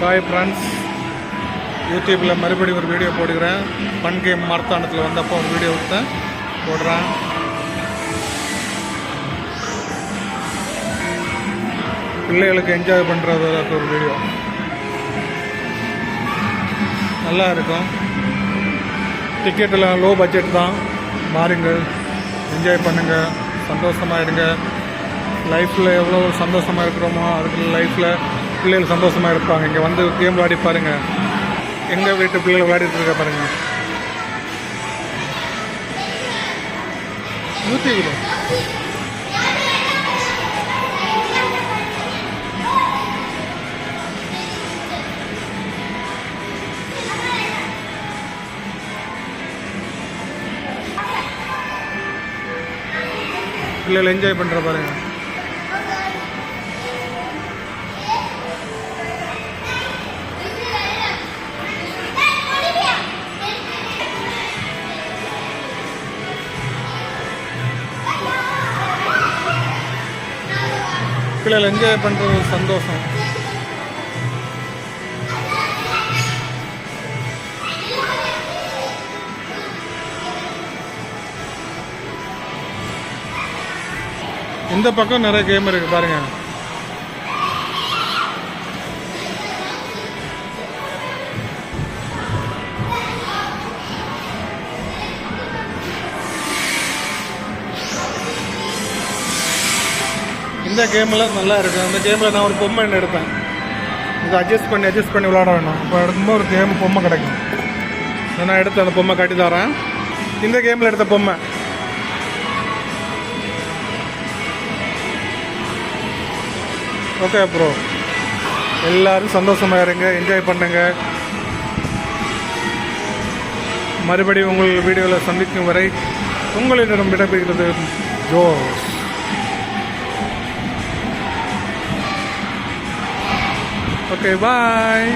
Hi friends, யூடியூப்பில் மறுபடியும் ஒரு வீடியோ போடுகிறேன். ஃபன் கேம் மாரத்தானத்தில் வந்தப்போ ஒரு வீடியோ எடுத்தேன், போடுறேன். பிள்ளைகளுக்கு என்ஜாய் பண்ணுறது ஒரு வீடியோ நல்லா இருக்கும். டிக்கெட்டெல்லாம் லோ பட்ஜெட் தான். பாருங்கள், என்ஜாய் பண்ணுங்கள், சந்தோஷமாக இருங்க. லைஃப்பில் எவ்வளோ சந்தோஷமாக இருக்கிறோமோ அதுக்கு லைஃப்பில் பிள்ளைகள் சந்தோஷமாக இருப்பாங்க. இங்கே வந்து கேம் விளையாடி பாருங்கள். எங்கள் வீட்டு பிள்ளைகள் விளையாடிட்டு இருக்க பாருங்கள். ஊற்றிக்கிறோம். பிள்ளைகள் என்ஜாய் பண்ணுற பாருங்க. பிள்ளைகள் என்ஜாய் பண்ணுறது சந்தோஷம். இந்த பக்கம் நிறைய கேம் இருக்கு பாருங்க. இந்த கேம்லாம் நல்லா இருக்கு. இந்த கேமில் நான் ஒரு பொம்மை எடுத்தேன். இது அட்ஜஸ்ட் பண்ணி விளையாட வேணும். இப்போ எடுக்கும்போது ஒரு கேம் பொம்மை கிடைக்கும். நான் எடுத்து அந்த பொம்மை காட்டி தரேன். இந்த கேமில் எடுத்த பொம்மை. ஓகே ப்ரோ, எல்லாரும் சந்தோஷமாக இருங்க, என்ஜாய் பண்ணுங்க. மறுபடியும் உங்கள் வீடியோவில் சந்திக்கும் வரை உங்களிடம் விடைபெறுகிறது ஜோஸ். ஓகே, பாய்.